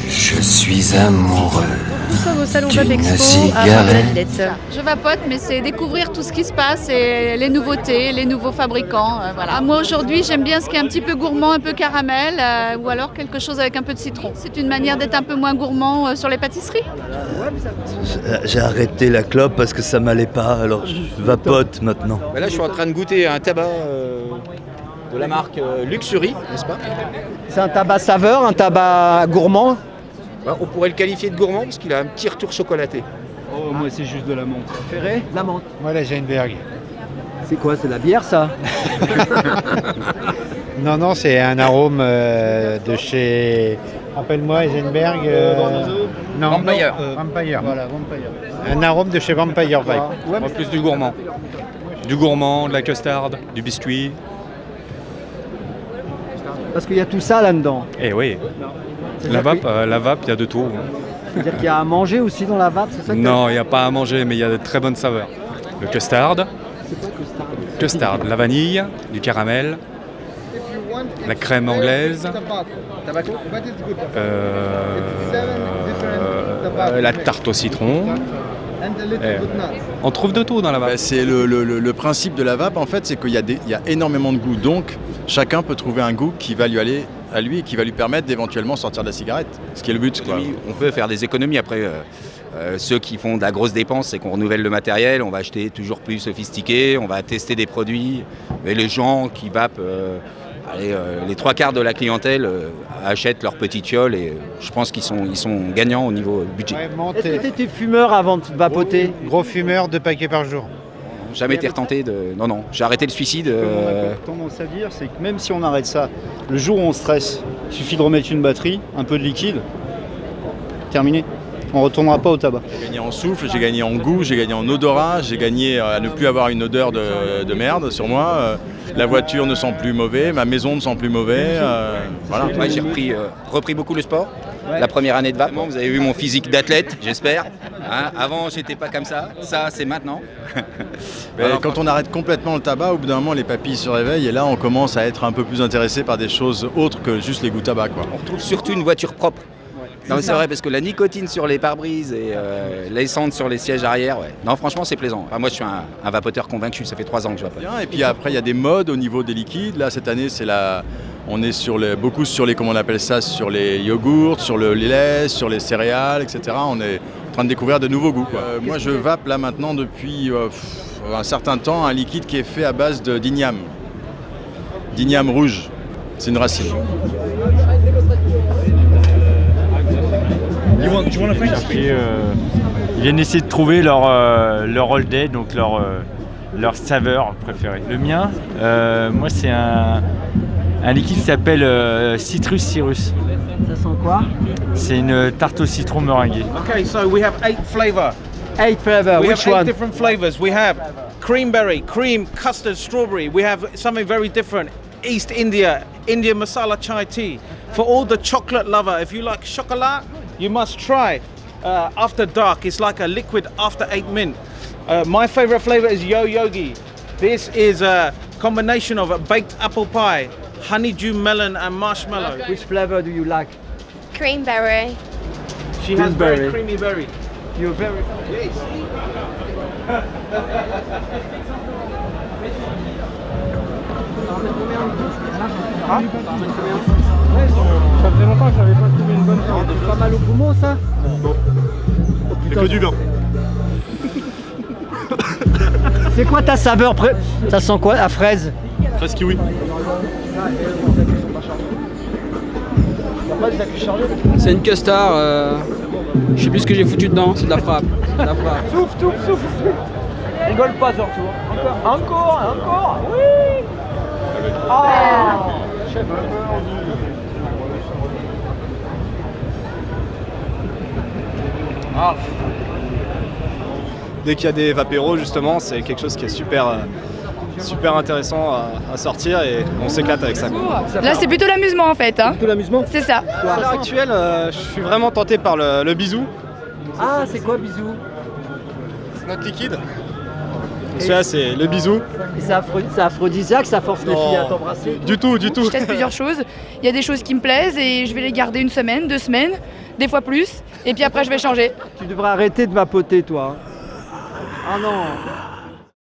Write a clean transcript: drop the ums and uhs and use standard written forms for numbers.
Je suis amoureux. Nous sommes au Salon D'une Vape Expo à cigarette. Villette. Je vapote, mais c'est découvrir tout ce qui se passe et les nouveautés, les nouveaux fabricants. Voilà. Moi aujourd'hui, j'aime bien ce qui est un petit peu gourmand, un peu caramel, ou alors quelque chose avec un peu de citron. C'est une manière d'être un peu moins gourmand sur les pâtisseries. J'ai arrêté la clope parce que ça m'allait pas, alors je vapote maintenant. Là, je suis en train de goûter un tabac de la marque Luxury, n'est-ce pas? C'est un tabac saveur, un tabac gourmand. On pourrait le qualifier de gourmand parce qu'il a un petit retour chocolaté. Oh, moi c'est juste de la menthe. Ferré, la menthe. Moi la Heisenberg. C'est quoi? C'est la bière ça? Non, c'est un arôme de chez. Rappelle-moi, Heisenberg. Non, Vampire. Vampire. Voilà, Vampire. Un arôme de chez Vampire Vape. En plus du gourmand. Du gourmand, de la custard, du biscuit. Parce qu'il y a tout ça là-dedans. Eh oui. La vape, il y a de tout. C'est-à-dire qu'il y a à manger aussi dans la vape, c'est ça? Non, il n'y a pas à manger, mais il y a de très bonnes saveurs. Le custard, C'est quoi custard? custard, la vanille, du caramel, la crème anglaise, la tarte au citron. On trouve de tout dans la vape. C'est le principe de la vape, en fait, c'est qu'il y a énormément de goûts. Donc, chacun peut trouver un goût qui va lui aller à lui et qui va lui permettre d'éventuellement sortir de la cigarette. Ce qui est le but, quoi. On peut faire des économies après. Ceux qui font de la grosse dépense, c'est qu'on renouvelle le matériel, on va acheter toujours plus sophistiqué, on va tester des produits. Mais les gens qui vapent, les trois quarts de la clientèle achètent leur petite fiole et je pense qu'ils sont gagnants au niveau budget. Est-ce que tu étais fumeur avant de vapoter? Gros fumeur, 2 paquets par jour. Jamais été retenté de. Non, j'ai arrêté le suicide. Tendance à dire, c'est que même si on arrête ça, le jour où on stresse, il suffit de remettre une batterie, un peu de liquide, terminé. On ne retournera pas au tabac. J'ai gagné en souffle, j'ai gagné en goût, j'ai gagné en odorat, j'ai gagné à ne plus avoir une odeur de merde sur moi. La voiture ne sent plus mauvais, ma maison ne sent plus mauvais. Voilà. Ouais, j'ai repris beaucoup le sport. Ouais. La première année de vape, vous avez vu mon physique d'athlète, j'espère. Hein, avant, j'étais pas comme ça. Ça, c'est maintenant. Alors, quand on arrête complètement le tabac, au bout d'un moment, les papilles se réveillent et là, on commence à être un peu plus intéressé par des choses autres que juste les goûts tabac, quoi. On retrouve surtout une voiture propre. Non mais c'est vrai parce que la nicotine sur les pare-brises et l'essence sur les sièges arrière, ouais. Non franchement c'est plaisant. Enfin, moi je suis un vapoteur convaincu, ça fait 3 ans que je vapote. Et puis après il y a des modes au niveau des liquides. Là cette année on est beaucoup sur les, comment on appelle ça, sur les yogourts, sur le lait, sur les céréales, etc. On est en train de découvrir de nouveaux goûts, quoi. Moi je vape là maintenant depuis un certain temps un liquide qui est fait à base d'igname. D'igname rouge, c'est une racine. Ils viennent essayer de trouver leur All Day, donc leur saveur préférée. Le mien, moi c'est un liquide qui s'appelle Citrus Cirrus. Ça sent quoi? C'est une tarte au citron meringuée. Okay, so we have 8 flavors. 8 flavors, We which have 8 one? different flavors. We have creamberry, cream, custard, strawberry. We have something very different. East India, Indian masala chai tea. For all the chocolate lover, if you like chocolate, you must try After Dark. It's like a liquid after 8 mint. My favorite flavor is Yo Yogi. This is a combination of a baked apple pie, honeydew melon and marshmallow. Which flavor do you like? Creamberry. She has very creamy berry. You're very... Yes. Ah, Ça faisait longtemps que j'avais pas trouvé une bonne sorte. pas mal au poumon ça? C'est que du bien. C'est quoi ta saveur Ça sent quoi? La fraise? Fraise kiwi. C'est une custard, je sais plus ce que j'ai foutu dedans, c'est de la frappe. Souffle. Rigole pas surtout. Encore. Oui. Ah. Dès qu'il y a des vapéros, justement, c'est quelque chose qui est super intéressant à sortir et on s'éclate avec ça. Là, c'est plutôt l'amusement en fait. Hein. Plutôt l'amusement. C'est ça. À l'heure actuelle, je suis vraiment tenté par le bisou. Ah, c'est quoi bisou? C'est notre liquide. Celui-là, c'est le bisou. C'est aphrodisiaque, ça force les filles à t'embrasser? Du tout. Je teste plusieurs choses. Il y a des choses qui me plaisent et je vais les garder 1 semaine, 2 semaines, des fois plus. Et puis après, je vais changer. Tu devrais arrêter de vapoter, toi. Ah non.